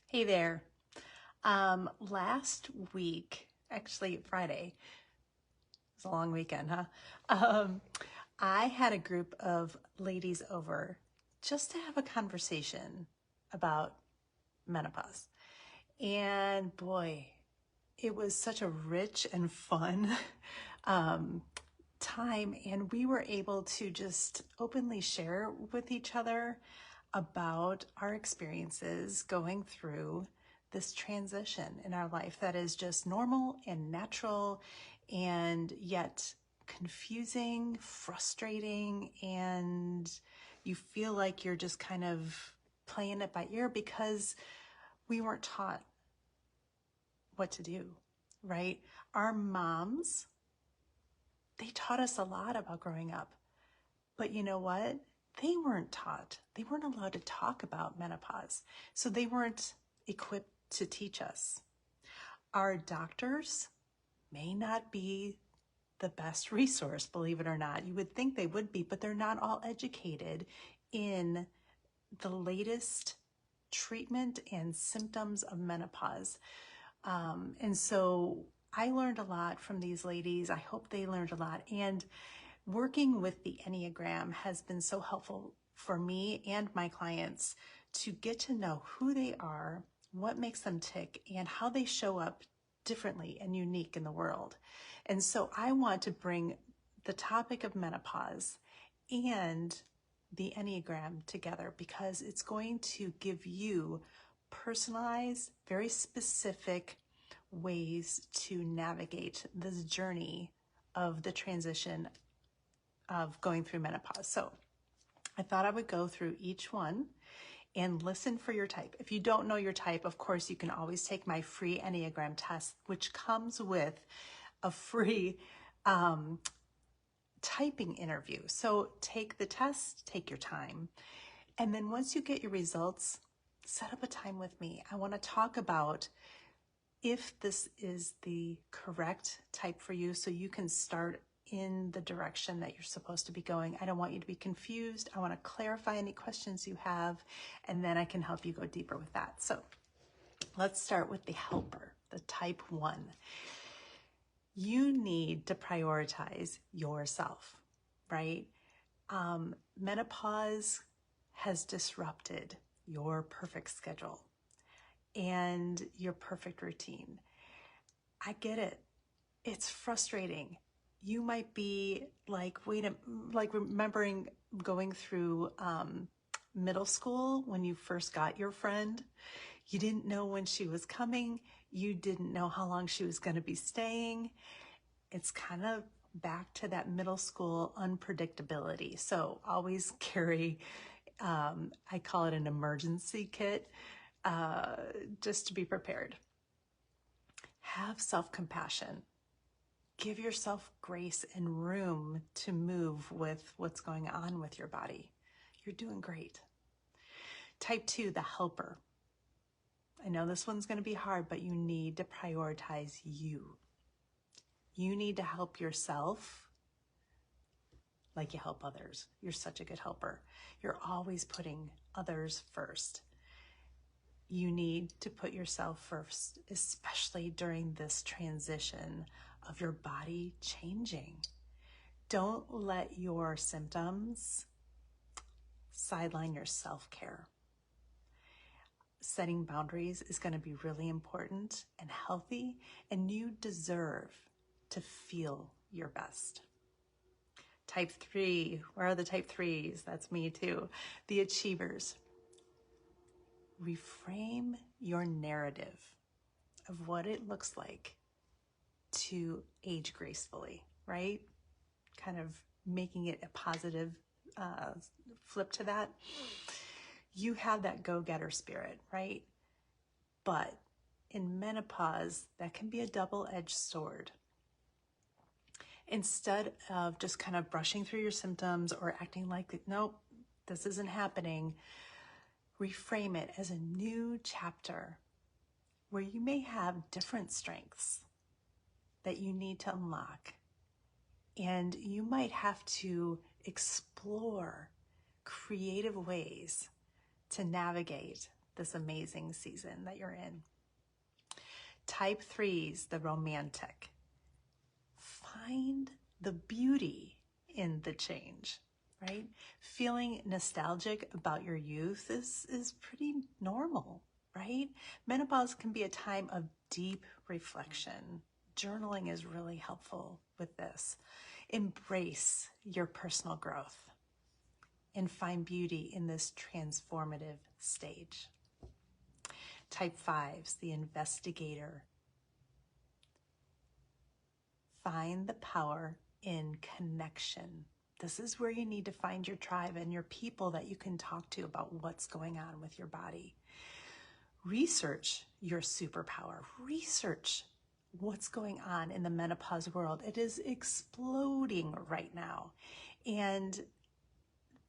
Hey there. Last week, actually Friday, it was a long weekend, huh? Um, I had a group of ladies over just to have a conversation about menopause. And boy, it was such a rich and fun um, time. And we were able to just openly share with each other about our experiences going through this transition in our life that is just normal and natural and yet confusing, frustrating, and you feel like you're just kind of playing it by ear because we weren't taught what to do, right? Our moms, they taught us a lot about growing up. But you know what? They weren't taught. They weren't allowed to talk about menopause. So they weren't equipped to teach us. Our doctors may not be the best resource, believe it or not. You would think they would be, but they're not all educated in the latest treatment and symptoms of menopause. And so I learned a lot from these ladies. I hope they learned a lot. And working with the Enneagram has been so helpful for me and my clients to get to know who they are, what makes them tick, and how they show up differently and unique in the world. And so I want to bring the topic of menopause and the Enneagram together because it's going to give you personalized, very specific ways to navigate this journey of the transition of going through menopause. So I thought I would go through each one and listen for your type. If you don't know your type, of course, you can always take my free Enneagram test, which comes with a free typing interview. So take the test, take your time. And then once you get your results, set up a time with me. I want to talk about if this is the correct type for you so you can start in the direction that you're supposed to be going. I don't want you to be confused. I want to clarify any questions you have, and then I can help you go deeper with that. So let's start with the helper, the type 1. You need to prioritize yourself, right? Menopause has disrupted your perfect schedule and your perfect routine. I get it. It's frustrating. You might be like, like remembering going through middle school when you first got your friend. You didn't know when she was coming. You didn't know how long she was going to be staying. It's kind of back to that middle school unpredictability. So always carry, I call it an emergency kit, just to be prepared. Have self-compassion. Give yourself grace and room to move with what's going on with your body. You're doing great. Type 2, the helper. I know this one's going to be hard, but you need to prioritize you. You need to help yourself like you help others. You're such a good helper. You're always putting others first. You need to put yourself first, especially during this transition of your body changing. Don't let your symptoms sideline your self-care. Setting boundaries is going to be really important and healthy, and you deserve to feel your best. Type 3, where are the type 3s? That's me too. The achievers. Reframe your narrative of what it looks like to age gracefully, right? Kind of making it a positive flip to that. You have that go-getter spirit, right? But in menopause, that can be a double-edged sword. Instead of just kind of brushing through your symptoms or acting like, nope, this isn't happening, reframe it as a new chapter where you may have different strengths that you need to unlock. And you might have to explore creative ways to navigate this amazing season that you're in. Type 3s, the romantic. Find the beauty in the change, right? Feeling nostalgic about your youth is pretty normal, right? Menopause can be a time of deep reflection. Journaling is really helpful with this. Embrace your personal growth and find beauty in this transformative stage. Type 5s, the investigator. Find the power in connection. This is where you need to find your tribe and your people that you can talk to about what's going on with your body. Research your superpower. Research what's going on in the menopause world. It is exploding right now. And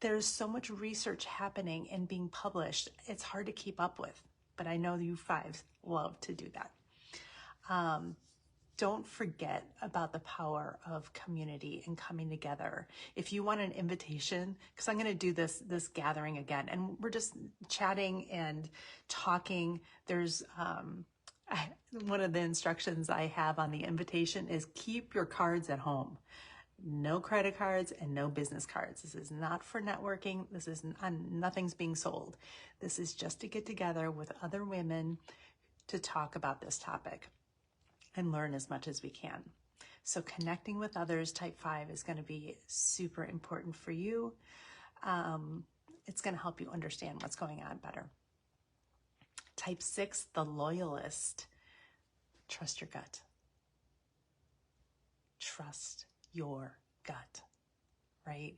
there's so much research happening and being published. It's hard to keep up with, but I know you 5s love to do that. Don't forget about the power of community and coming together. If you want an invitation, because I'm going to do this gathering again, and we're just chatting and talking. There's one of the instructions I have on the invitation is keep your cards at home. No credit cards and no business cards. This is not for networking. This is nothing's being sold. This is just to get together with other women to talk about this topic and learn as much as we can. So connecting with others, type 5, is going to be super important for you. It's going to help you understand what's going on better. Type 6, the loyalist. Trust your gut. Trust your gut, right?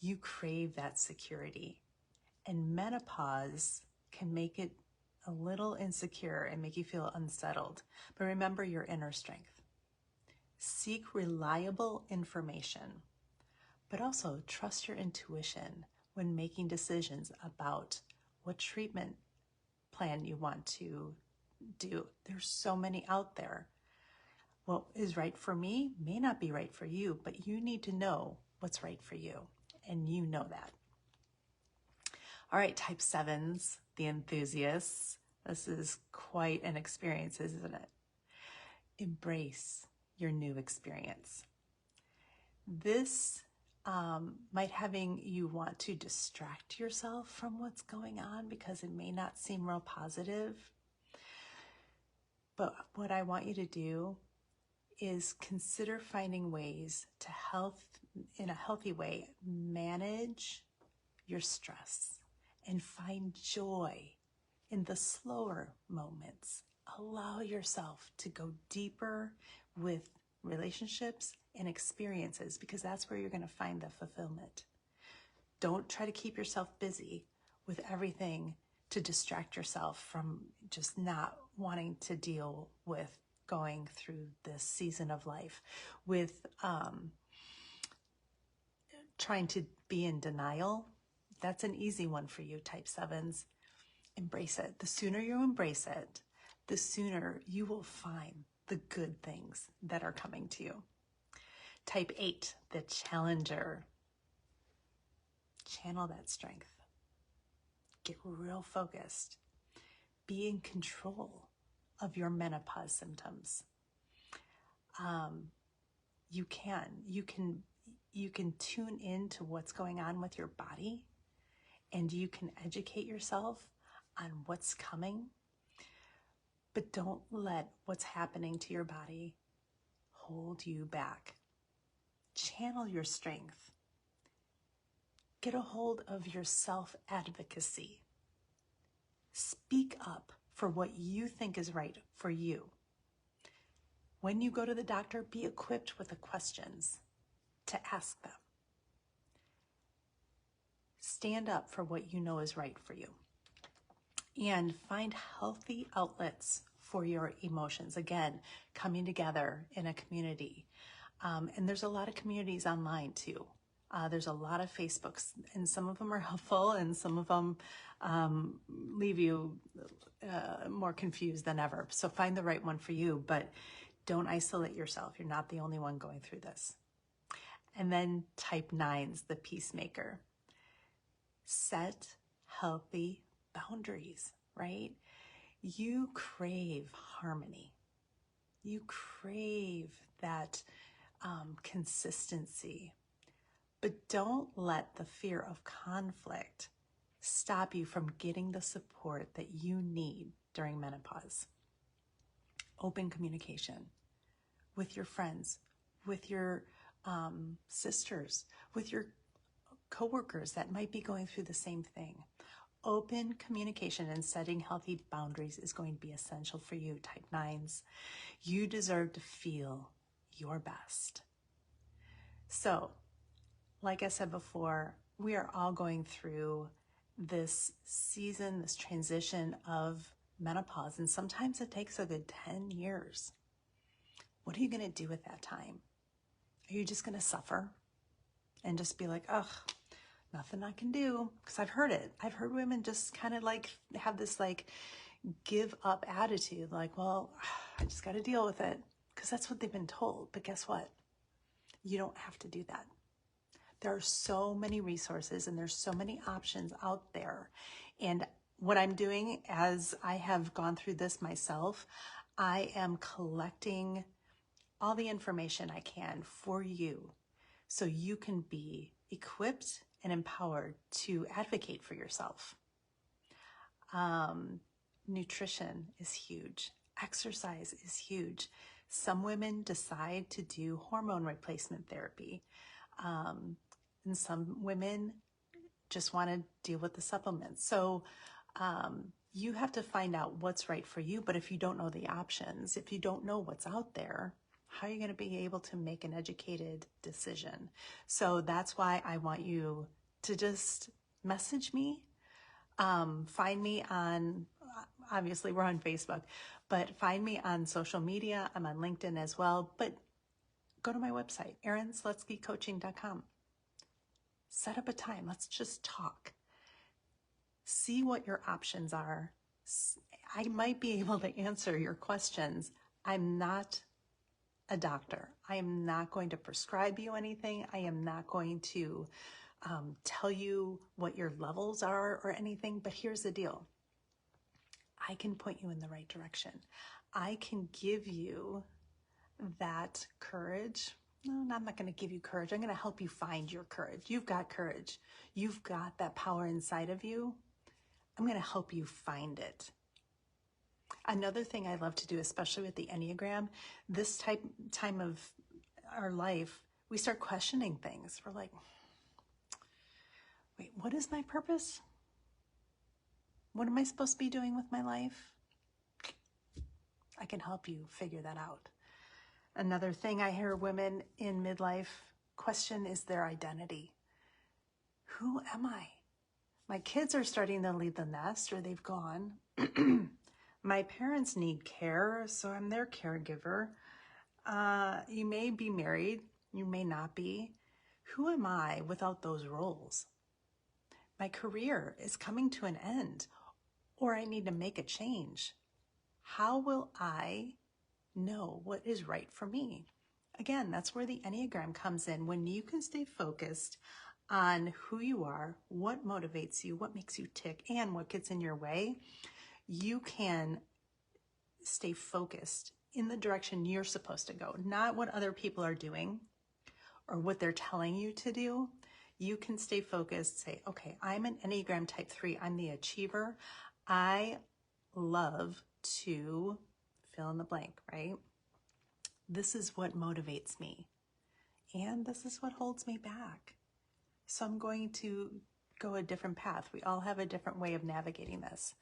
You crave that security. And menopause can make it a little insecure and make you feel unsettled. But remember your inner strength. Seek reliable information, but also trust your intuition when making decisions about what treatment plan you want to do. There's so many out there. What is right for me may not be right for you, but you need to know what's right for you, and you know that. All right, type 7s, the enthusiasts. This is quite an experience, isn't it? Embrace your new experience. This might having you want to distract yourself from what's going on because it may not seem real positive. But what I want you to do is consider finding ways to in a healthy way, manage your stress and find joy in the slower moments. Allow yourself to go deeper with relationships and experiences, because that's where you're going to find the fulfillment. Don't try to keep yourself busy with everything to distract yourself from just not wanting to deal with going through this season of life, with trying to be in denial. That's an easy one for you, type 7s. Embrace it. The sooner you embrace it, the sooner you will find the good things that are coming to you. Type 8, the challenger. Channel that strength. Get real focused. Be in control of your menopause symptoms. You can tune into what's going on with your body, and you can educate yourself on what's coming, but don't let what's happening to your body hold you back. Channel your strength. Get a hold of your self-advocacy. Speak up for what you think is right for you. When you go to the doctor, be equipped with the questions to ask them. Stand up for what you know is right for you. And find healthy outlets for your emotions. Again, coming together in a community. And there's a lot of communities online too. There's a lot of Facebooks, and some of them are helpful and some of them leave you more confused than ever. So find the right one for you, but don't isolate yourself. You're not the only one going through this. And then type 9s, the peacemaker. Set healthy boundaries, right? You crave harmony. You crave that consistency. But don't let the fear of conflict stop you from getting the support that you need during menopause. Open communication with your friends, with your sisters, with your coworkers that might be going through the same thing. Open communication and setting healthy boundaries is going to be essential for you, type 9s. You deserve to feel your best. So, like I said before, we are all going through this season, this transition of menopause, and sometimes it takes a good 10 years. What are you going to do at that time? Are you just going to suffer and just be like, ugh, nothing I can do? Because I've heard it. I've heard women just kind of like have this like give up attitude, like, well, I just got to deal with it because that's what they've been told. But guess what? You don't have to do that. There are so many resources and there's so many options out there. And what I'm doing as I have gone through this myself, I am collecting all the information I can for you so you can be equipped and empowered to advocate for yourself. Nutrition is huge. Exercise is huge. Some women decide to do hormone replacement therapy. And some women just want to deal with the supplements. So you have to find out what's right for you. But if you don't know the options, if you don't know what's out there, how are you going to be able to make an educated decision? So that's why I want you to just message me. Find me on, obviously we're on Facebook, but find me on social media. I'm on LinkedIn as well. But go to my website, ErinSlutskyCoaching.com. Set up a time. Let's just talk. See what your options are. I might be able to answer your questions. I'm not a doctor. I am not going to prescribe you anything. I am not going to tell you what your levels are or anything. But here's the deal. I can point you in the right direction. I can give you that courage. No, I'm not going to give you courage. I'm going to help you find your courage. You've got courage. You've got that power inside of you. I'm going to help you find it. Another thing I love to do, especially with the Enneagram, this time of our life, we start questioning things. We're like, wait, what is my purpose? What am I supposed to be doing with my life? I can help you figure that out. Another thing I hear women in midlife question is their identity. Who am I? My kids are starting to leave the nest or they've gone. My parents need care, so I'm their caregiver. You may be married, you may not be. Who am I without those roles? My career is coming to an end, or I need to make a change. How will I know what is right for me? Again, that's where the Enneagram comes in. When you can stay focused on who you are, what motivates you, what makes you tick, and what gets in your way, you can stay focused in the direction you're supposed to go, not what other people are doing or what they're telling you to do. You can stay focused, say, okay, I'm an Enneagram type 3. I'm the achiever. I love to fill in the blank, right? This is what motivates me. And this is what holds me back. So I'm going to go a different path. We all have a different way of navigating this.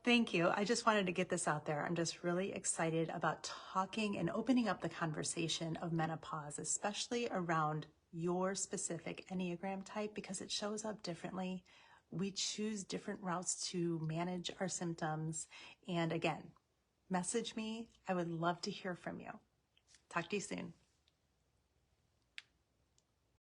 Thank you. I just wanted to get this out there. I'm just really excited about talking and opening up the conversation of menopause, especially around your specific Enneagram type, because it shows up differently. We choose different routes to manage our symptoms. And again, message me. I would love to hear from you. Talk to you soon.